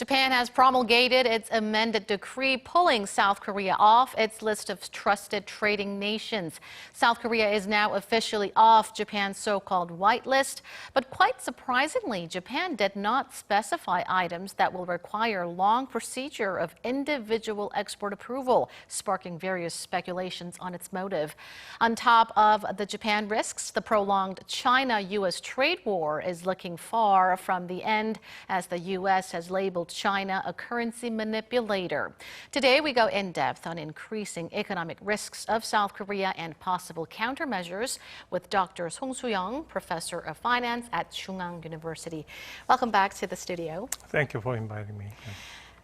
Japan has promulgated its amended decree pulling South Korea off its list of trusted trading nations. South Korea is now officially off Japan's so-called whitelist, but quite surprisingly, Japan did not specify items that will require long procedure of individual export approval, sparking various speculations on its motive. On top of the Japan risks, the prolonged China-U.S. trade war is looking far from the end, as the U.S. has labeled China a currency manipulator. Today, we go in depth on increasing economic risks of South Korea and possible countermeasures with Dr. Soo-young, professor of finance at Chung Ang University. Welcome back to the studio. Thank you for inviting me.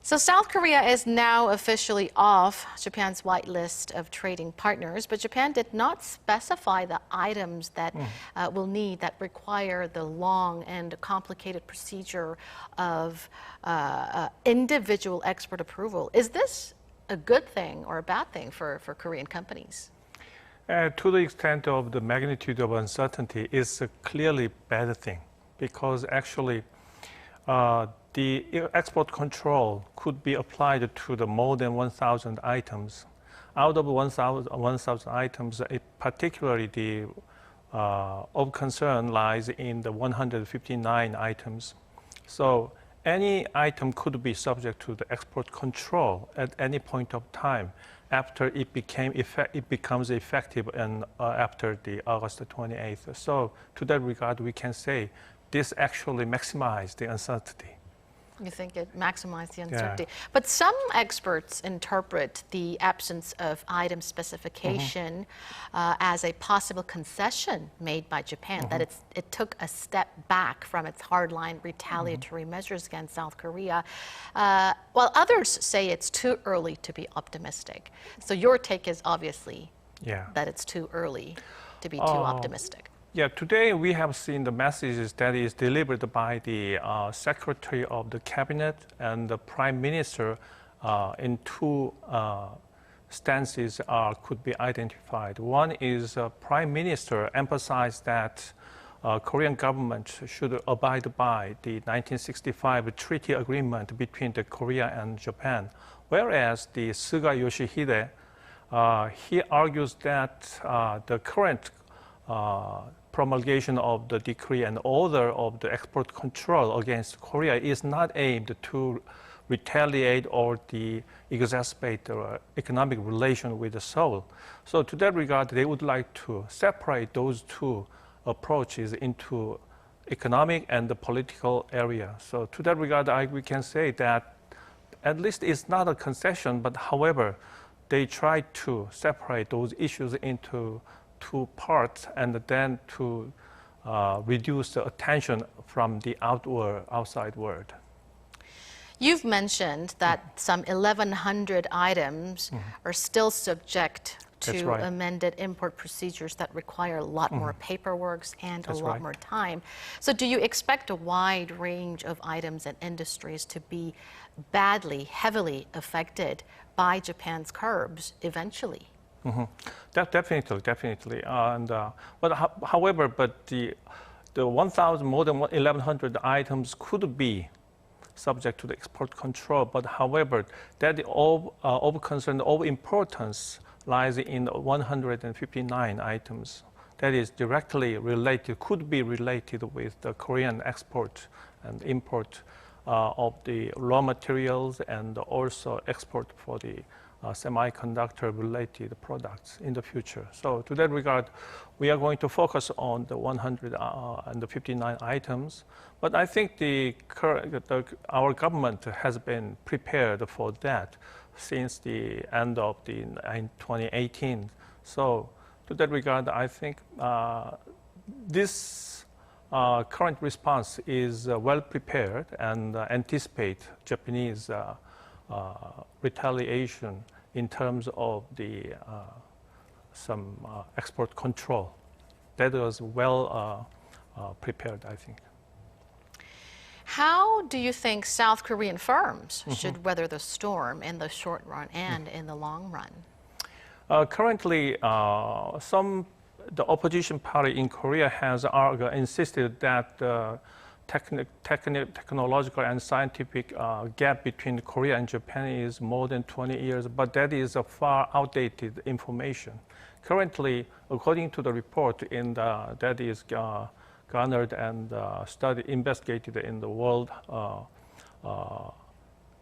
So South Korea is now officially off Japan's whitelist of trading partners, but Japan did not specify the items that that require the long and complicated procedure of individual export approval. Is this a good thing or a bad thing for Korean companies? To the extent of the magnitude of uncertainty, it's a clearly bad thing, because actually the export control could be applied to the more than 1,000 items. Out of 1,000 items, particularly the of concern lies in the 159 items. So any item could be subject to the export control at any point of time after it becomes effective and after the August 28th. So to that regard, we can say this actually maximized the uncertainty. You think it maximized the uncertainty. Yeah. But some experts interpret the absence of item specification as a possible concession made by Japan, that it took a step back from its hardline retaliatory measures against South Korea, while others say it's too early to be optimistic. So your take is obviously that it's too early to be too optimistic. Yeah, today we have seen the messages that is delivered by the Secretary of the Cabinet and the Prime Minister in two stances could be identified. One is Prime Minister emphasized that Korean government should abide by the 1965 treaty agreement between the Korea and Japan, whereas the Suga Yoshihide, he argues that the current promulgation of the decree and order of the export control against Korea is not aimed to retaliate or exacerbate the economic relation with Seoul. So to that regard, they would like to separate those two approaches into economic and the political area. So to that regard, we can say that at least it's not a concession, but however, they try to separate those issues into two parts and then to reduce the attention from the outside world. You've mentioned that some 1,100 items are still subject to amended import procedures that require a lot more paperwork and a lot more time. So do you expect a wide range of items and industries to be heavily affected by Japan's curbs eventually? Definitely. However, the more than 1,100 items could be subject to the export control. But however, that of concern, of importance lies in 159 items. That is directly related, could be related with the Korean export and import of the raw materials and also export for the semiconductor-related products in the future. So to that regard, we are going to focus on the 159 items. But I think our government has been prepared for that since the end of 2018. So to that regard, I think this current response is well prepared and anticipate Japanese retaliation in terms of some export control. That was well prepared, I think. How do you think South Korean firms should weather the storm in the short run and in the long run? Currently, the opposition party in Korea has insisted that technological and scientific gap between Korea and Japan is more than 20 years, but that is a far outdated information. Currently, according to the report that is garnered and investigated in the world,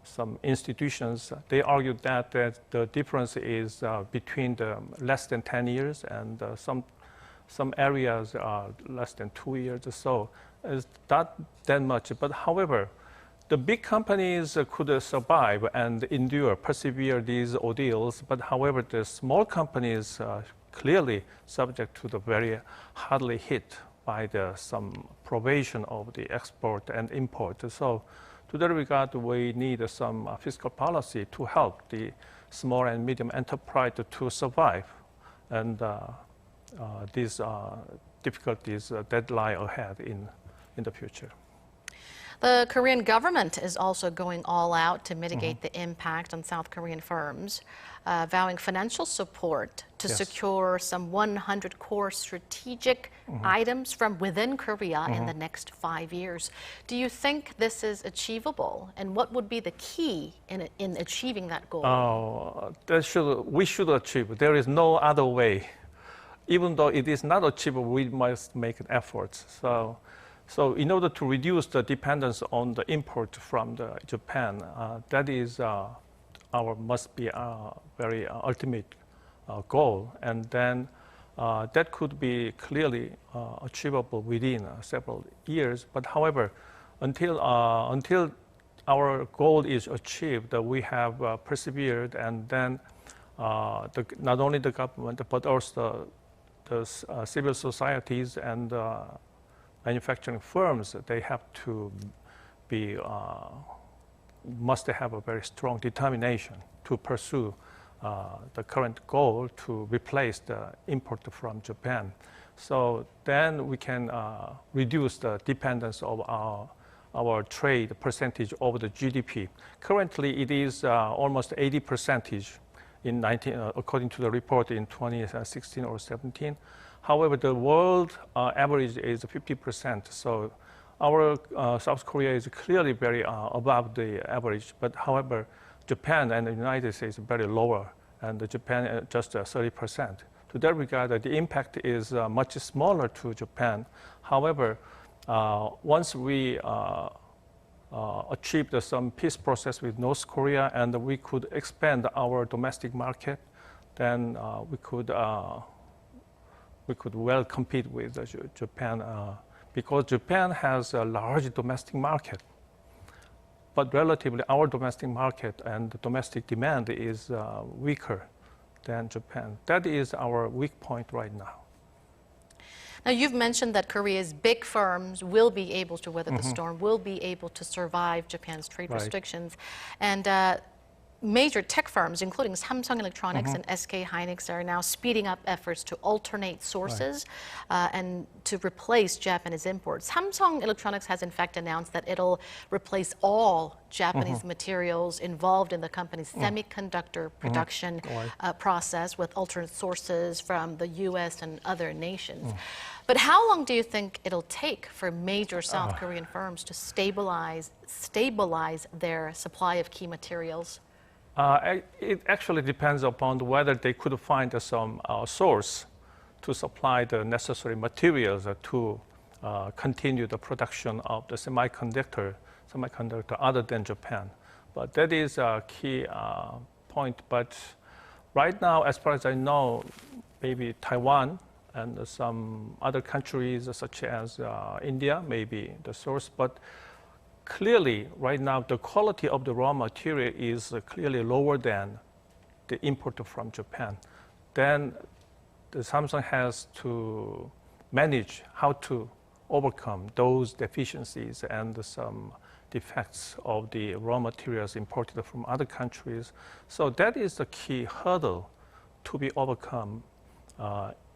some institutions, they argued that the difference is between the less than 10 years and some areas are less than 2 years or so. It's not that much, but however, the big companies could survive and endure, persevere these ordeals, but however, the small companies clearly subject to the very hardly hit by some probation of the export and import. So to that regard, we need some fiscal policy to help the small and medium enterprise to survive and these difficulties that lie ahead in the future. The Korean government is also going all out to mitigate the impact on South Korean firms, vowing financial support to secure some 100 core strategic items from within Korea in the next 5 years. Do you think this is achievable? And what would be the key in achieving that goal? We should achieve. There is no other way. Even though it is not achievable, we must make an effort. So in order to reduce the dependence on the import from Japan, that is must be our very ultimate goal. And then that could be clearly achievable within several years. But however, until our goal is achieved, we have persevered, and then not only the government, but also the civil societies and manufacturing firms, they have to must have a very strong determination to pursue the current goal to replace the import from Japan. So then we can reduce the dependence of our trade percentage over the GDP. Currently, it is almost 80% according to the report in 2016 or 17. However, the world average is 50%. So our South Korea is clearly very above the average. But however, Japan and the United States is very lower, and Japan just 30%. To that regard, the impact is much smaller to Japan. However, once we achieved some peace process with North Korea and we could expand our domestic market, then we could well compete with Japan because Japan has a large domestic market. But relatively, our domestic market and the domestic demand is weaker than Japan. That is our weak point right now. Now, you've mentioned that Korea's big firms will be able to weather the storm, will be able to survive Japan's trade restrictions. And major tech firms, including Samsung Electronics and SK Hynix, are now speeding up efforts to alternate sources and to replace Japanese imports. Samsung Electronics has in fact announced that it'll replace all Japanese materials involved in the company's semiconductor production process with alternate sources from the U.S. and other nations. But how long do you think it'll take for major South Korean firms to stabilize their supply of key materials? It actually depends upon whether they could find some source to supply the necessary materials to continue the production of the semiconductor other than Japan. But that is a key point. But right now, as far as I know, maybe Taiwan and some other countries such as India may be the source. But clearly, right now, the quality of the raw material is clearly lower than the import from Japan. Then the Samsung has to manage how to overcome those deficiencies and some defects of the raw materials imported from other countries. So that is the key hurdle to be overcome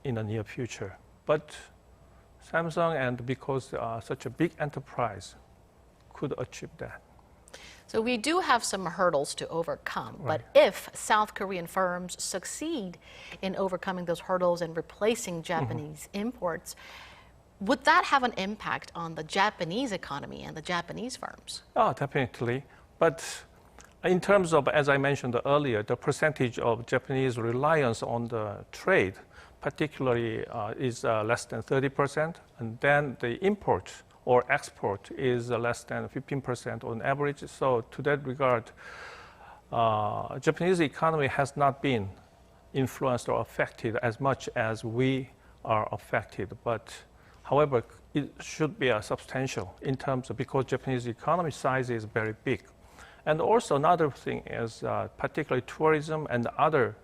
in the near future. But Samsung, and because such a big enterprise, could achieve that. So we do have some hurdles to overcome, but if South Korean firms succeed in overcoming those hurdles and replacing Japanese imports, Would that have an impact on the Japanese economy and the Japanese firms? Oh, definitely. But in terms of, as I mentioned earlier, the percentage of Japanese reliance on the trade, particularly is less than 30%, and then the import or export is less than 15% on average. So to that regard, Japanese economy has not been influenced or affected as much as we are affected. But however, it should be substantial in terms of, because Japanese economy size is very big. And also another thing is particularly tourism and other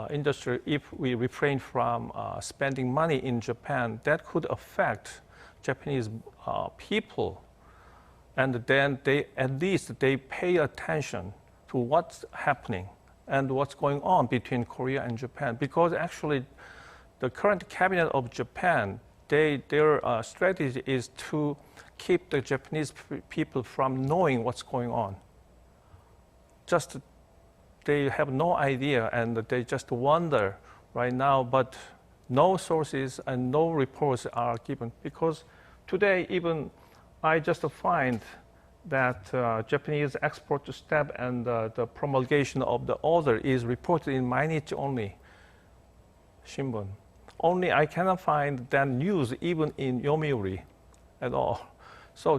industry, if we refrain from spending money in Japan, that could affect Japanese people. And then at least they pay attention to what's happening and what's going on between Korea and Japan. Because actually the current cabinet of Japan, their strategy is to keep the Japanese people from knowing what's going on. Just they have no idea and they just wonder right now, but no sources and no reports are given. Because today even I just find that Japanese export to stamp and the promulgation of the order is reported in Mainichi only Shimbun. Only I cannot find that news even in Yomiuri at all. So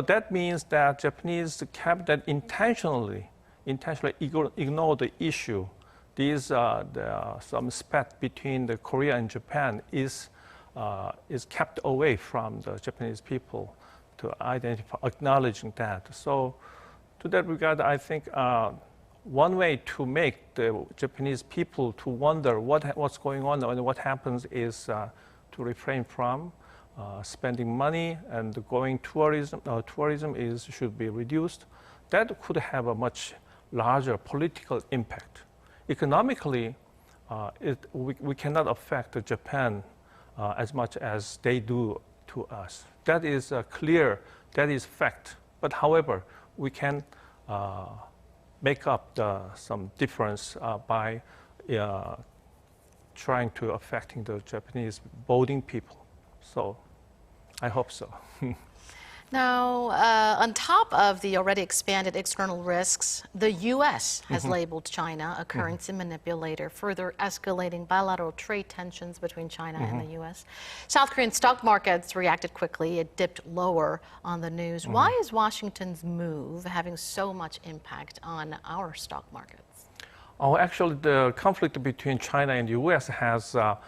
that means that Japanese cabinet intentionally ignore the issue. These some spat between the Korea and Japan is kept away from the Japanese people to identify, acknowledging that. So to that regard, I think one way to make the Japanese people to wonder what's going on and what happens is to refrain from spending money, and going tourism. Tourism should be reduced. That could have a much larger political impact. Economically, we cannot affect Japan as much as they do to us. That is clear, that is fact. But however, we can make up some difference by trying to affecting the Japanese voting people. So I hope so. Now, on top of the already expanded external risks, the U.S. has labeled China a currency manipulator, further escalating bilateral trade tensions between China and the U.S. South Korean stock markets reacted quickly. It dipped lower on the news. Why is Washington's move having so much impact on our stock markets? Oh, actually, the conflict between China and the U.S. has a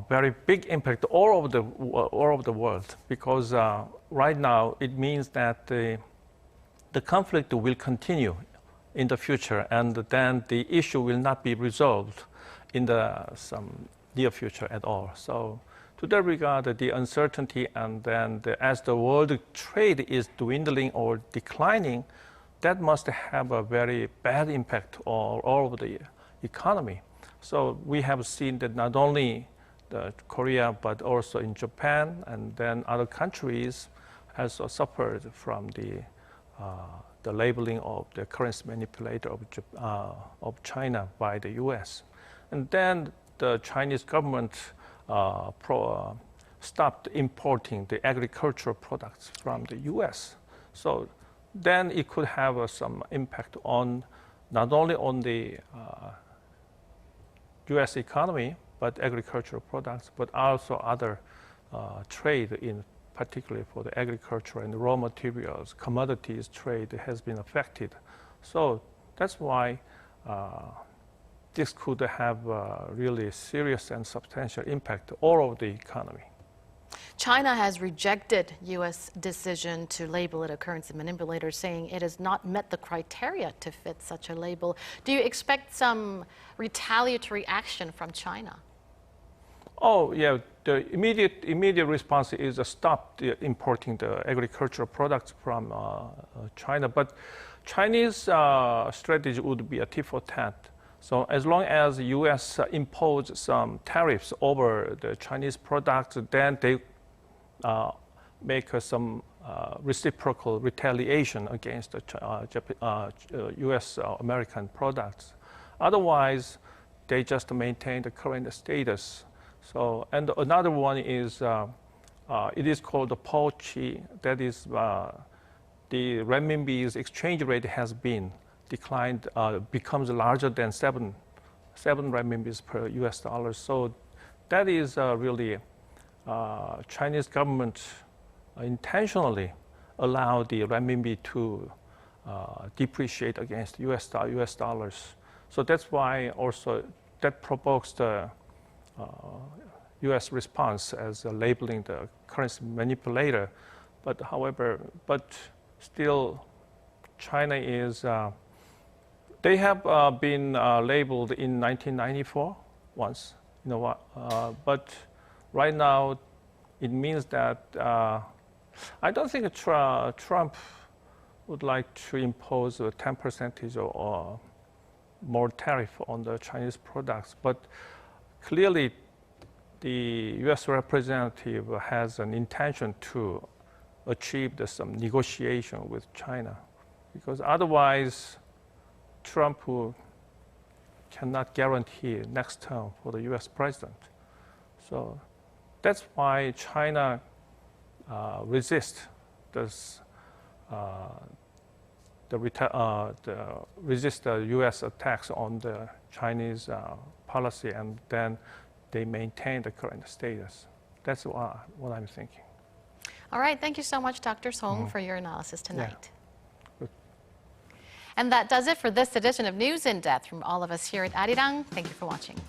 very big impact all over the world, because right now it means that the conflict will continue in the future, and then the issue will not be resolved in some near future at all. So to that regard, the uncertainty, and then as the world trade is dwindling or declining, that must have a very bad impact all over the economy. So we have seen that not only Korea, but also in Japan, and then other countries has suffered from the labeling of the currency manipulator of China by the U.S. And then the Chinese government stopped importing the agricultural products from the U.S. So then it could have some impact on not only on the U.S. economy, but agricultural products, but also other trade, in particularly for the agriculture and the raw materials, commodities trade has been affected. So that's why this could have a really serious and substantial impact all over the economy. China has rejected U.S. decision to label it a currency manipulator, saying it has not met the criteria to fit such a label. Do you expect some retaliatory action from China? Oh, yeah. The immediate response is to stop importing the agricultural products from China. But Chinese strategy would be a tit for tat. So as long as the U.S. impose some tariffs over the Chinese products, then they make some reciprocal retaliation against the U.S. American products. Otherwise, they just maintain the current status. So, and another one is, it is called the Pochi. That is, the renminbi's exchange rate has been declined, becomes larger than seven renminbis per US dollar. So that is really Chinese government intentionally allow the renminbi to depreciate against US dollars. So that's why also that provokes the US response as labeling the currency manipulator. But however, still China is, they have been labeled in 1994 once, you know what, but right now it means that I don't think Trump would like to impose a 10% or more tariff on the Chinese products, but clearly the US representative has an intention to achieve some negotiation with China, because otherwise Trump cannot guarantee next term for the US president. So that's why China resists this, resist the US attacks on the Chinese policy, and then they maintain the current status. That's what I'm thinking. All right, thank you so much, Dr. Song, for your analysis tonight. Yeah. And that does it for this edition of News in Depth from all of us here at Arirang. Thank you for watching.